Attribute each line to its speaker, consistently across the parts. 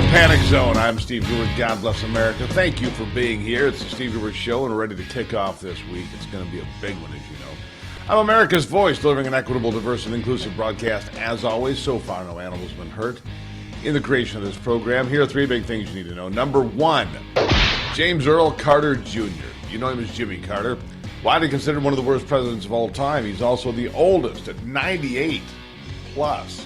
Speaker 1: Panic Zone. I'm Steve Gruber. God bless America. Thank you for being here. It's the Steve Gruber Show, and we're ready to kick off this week. It's going to be a big one, as you know. I'm America's voice, delivering an equitable, diverse, and inclusive broadcast. As always, so far no animals have been hurt in the creation of this program. Here are three big things you need to know. Number one, James Earl Carter Jr. You know him as Jimmy Carter. Widely considered one of the worst presidents of all time. He's also the oldest at 98 plus.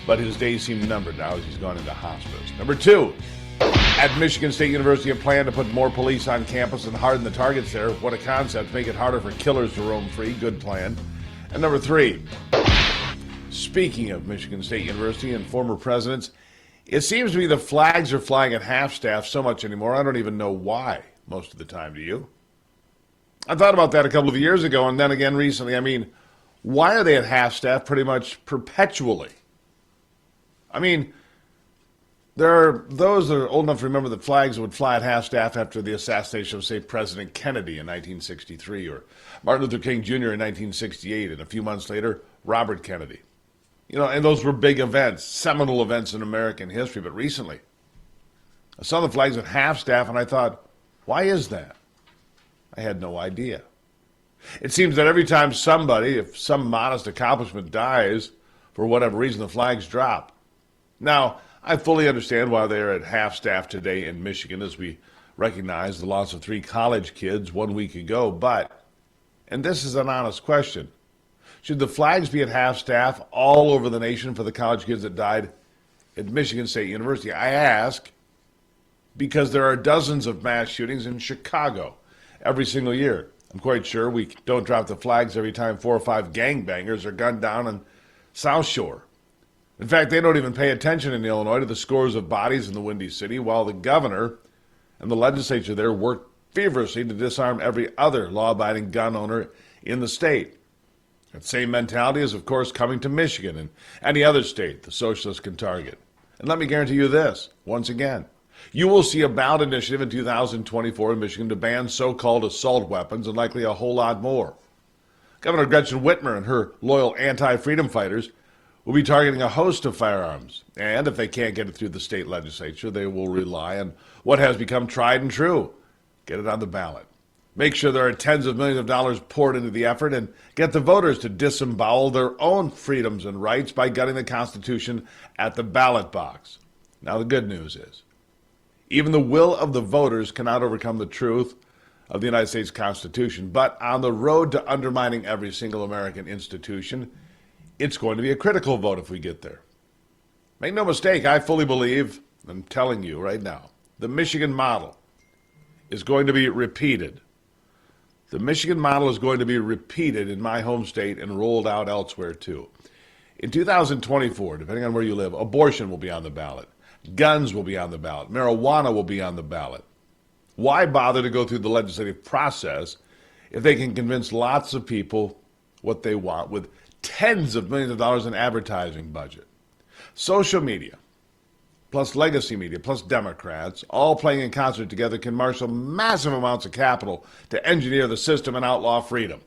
Speaker 1: But his days seem numbered now as he's gone into hospice. Number two, at Michigan State University, a plan to put more police on campus and harden the targets there. What a concept. Make it harder for killers to roam free. Good plan. And number three, speaking of Michigan State University and former presidents, it seems to me the flags are flying at half-staff so much anymore, I don't even know why most of the time. Do you? I thought about that a couple of years ago, and then again recently. I mean, why are they at half-staff pretty much perpetually? I mean, there are those that are old enough to remember that flags would fly at half-staff after the assassination of, say, President Kennedy in 1963, or Martin Luther King Jr. in 1968, and a few months later, Robert Kennedy. You know, and those were big events, seminal events in American history. But recently, I saw the flags at half-staff, and I thought, why is that? I had no idea. It seems that every time somebody, if some modest accomplishment dies, for whatever reason, the flags drop. Now, I fully understand why they're at half-staff today in Michigan as we recognize the loss of 3 college kids 1 week ago, but, and this is an honest question, should the flags be at half-staff all over the nation for the college kids that died at Michigan State University? I ask because there are dozens of mass shootings in Chicago every single year. I'm quite sure we don't drop the flags every time 4 or 5 gangbangers are gunned down in South Shore. In fact, they don't even pay attention in Illinois to the scores of bodies in the Windy City, while the governor and the legislature there work feverishly to disarm every other law-abiding gun owner in the state. That same mentality is, of course, coming to Michigan and any other state the socialists can target. And let me guarantee you this, once again, you will see a ballot initiative in 2024 in Michigan to ban so-called assault weapons and likely a whole lot more. Governor Gretchen Whitmer and her loyal anti-freedom fighters will be targeting a host of firearms. And if they can't get it through the state legislature, they will rely on what has become tried and true. Get it on the ballot. Make sure there are tens of millions of dollars poured into the effort and get the voters to disembowel their own freedoms and rights by gutting the Constitution at the ballot box. Now the good news is, even the will of the voters cannot overcome the truth of the United States Constitution. But on the road to undermining every single American institution, it's going to be a critical vote if we get there. Make no mistake, I fully believe, I'm telling you right now, the Michigan model is going to be repeated. The Michigan model is going to be repeated in my home state and rolled out elsewhere too. In 2024, depending on where you live, abortion will be on the ballot. Guns will be on the ballot. Marijuana will be on the ballot. Why bother to go through the legislative process if they can convince lots of people what they want with tens of millions of dollars in advertising budget? Social media, plus legacy media, plus Democrats, all playing in concert together can marshal massive amounts of capital to engineer the system and outlaw freedom.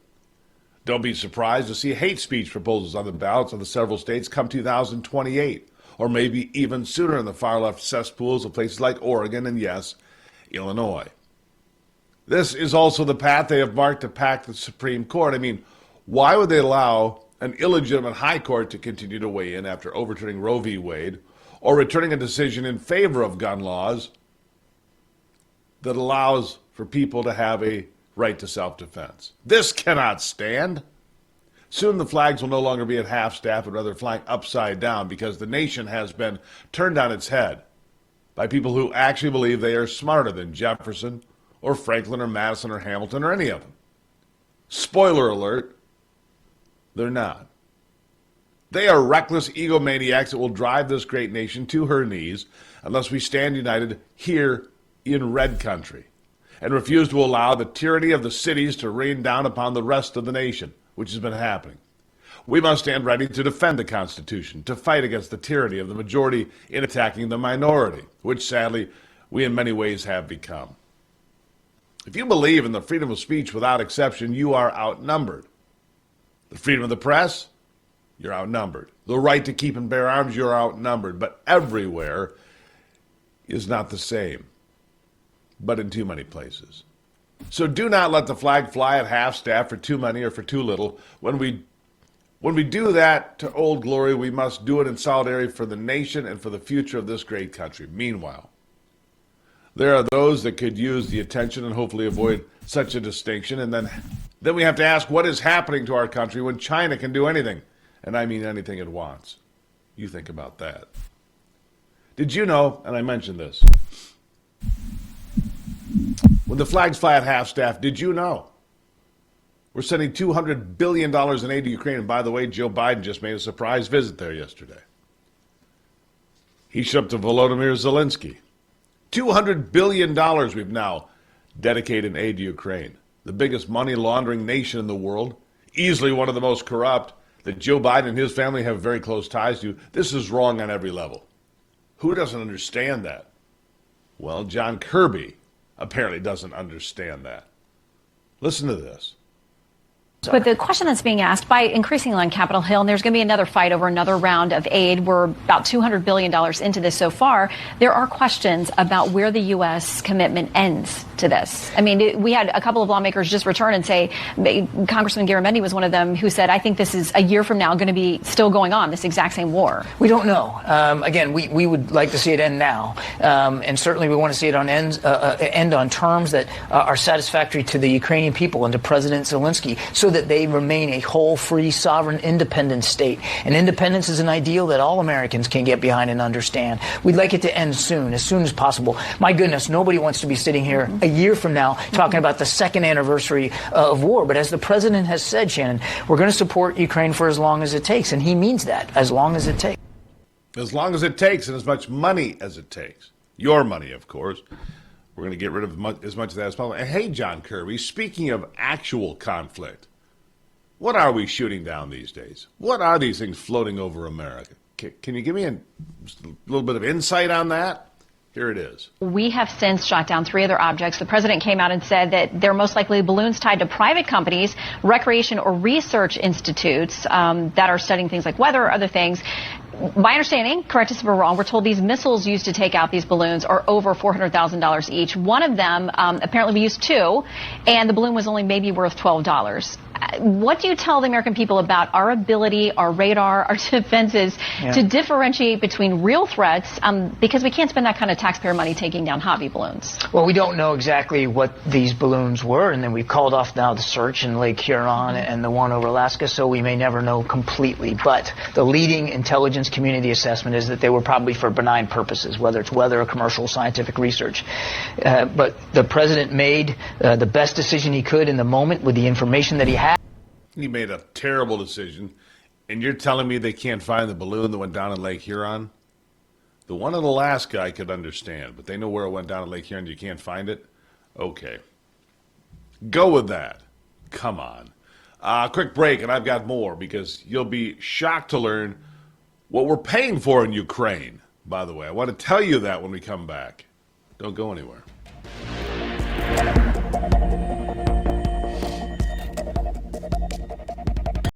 Speaker 1: Don't be surprised to see hate speech proposals on the ballots of the several states come 2028, or maybe even sooner in the far-left cesspools of places like Oregon and, yes, Illinois. This is also the path they have marked to pack the Supreme Court. I mean, why would they allow an illegitimate high court to continue to weigh in after overturning Roe v. Wade or returning a decision in favor of gun laws that allows for people to have a right to self-defense? This cannot stand. Soon the flags will no longer be at half-staff, but rather flying upside down because the nation has been turned on its head by people who actually believe they are smarter than Jefferson or Franklin or Madison or Hamilton or any of them. Spoiler alert, they're not. They are reckless egomaniacs that will drive this great nation to her knees unless we stand united here in Red Country and refuse to allow the tyranny of the cities to rain down upon the rest of the nation, which has been happening. We must stand ready to defend the Constitution, to fight against the tyranny of the majority in attacking the minority, which sadly we in many ways have become. If you believe in the freedom of speech without exception, you are outnumbered. The freedom of the press, you're outnumbered. The right to keep and bear arms, you're outnumbered. But everywhere, is not the same, but in too many places. So do not let the flag fly at half-staff for too many or for too little. When we do that to Old Glory, we must do it in solidarity for the nation and for the future of this great country. Meanwhile, there are those that could use the attention and hopefully avoid such a distinction. And then we have to ask what is happening to our country when China can do anything. And I mean anything it wants. You think about that. Did you know, and I mentioned this, when the flags fly at half-staff, did you know we're sending $200 billion in aid to Ukraine? And by the way, Joe Biden just made a surprise visit there yesterday. He showed up to Volodymyr Zelensky. $200 billion we've now dedicated in aid to Ukraine. The biggest money laundering nation in the world, easily one of the most corrupt, that Joe Biden and his family have very close ties to. This is wrong on every level. Who doesn't understand that? Well, John Kirby apparently doesn't understand that. Listen to this.
Speaker 2: But the question that's being asked by increasingly on Capitol Hill, and there's going to be another fight over another round of aid. We're about $200 billion into this so far. There are questions about where the U.S. commitment ends to this. I mean, we had a couple of lawmakers just return and say, Congressman Garamendi was one of them who said, I think this is a year from now going to be still going on, this exact same war.
Speaker 3: We don't know. Again, we would like to see it end now. And certainly we want to see it end on terms that are satisfactory to the Ukrainian people and to President Zelensky, so that they remain a whole, free, sovereign, independent state. And independence is an ideal that all Americans can get behind and understand. We'd like it to end soon as possible. My goodness, nobody wants to be sitting here a year from now talking about the second anniversary of war. But as the president has said, Shannon, we're going to support Ukraine for as long as it takes. And he means that, as long as it takes.
Speaker 1: As long as it takes, and as much money as it takes. Your money, of course. We're going to get rid of as much of that as possible. And hey, John Kirby, speaking of actual conflict, what are we shooting down these days? What are these things floating over America? Can you give me just a little bit of insight on that? Here it is.
Speaker 2: We have since shot down 3 other objects. The president came out and said that they're most likely balloons tied to private companies, recreation or research institutes that are studying things like weather or other things. My understanding, correct us if we're wrong, we're told these missiles used to take out these balloons are over $400,000 each. One of them, apparently we used 2, and the balloon was only maybe worth $12. What do you tell the American people about our ability, our radar, our defenses to differentiate between real threats? Because we can't spend that kind of taxpayer money taking down hobby balloons.
Speaker 3: Well, we don't know exactly what these balloons were, and then we've called off now the search in Lake Huron and the one over Alaska, so we may never know completely. But the leading intelligence community assessment is that they were probably for benign purposes, whether it's weather or commercial scientific research. But the president made the best decision he could in the moment with the information that he had.
Speaker 1: He made a terrible decision, and you're telling me they can't find the balloon that went down in Lake Huron? The one in Alaska I could understand, but they know where it went down in Lake Huron. You can't find it? Okay. Go with that. Come on. Quick break, and I've got more, because you'll be shocked to learn what we're paying for in Ukraine. By the way, I want to tell you that when we come back. Don't go anywhere.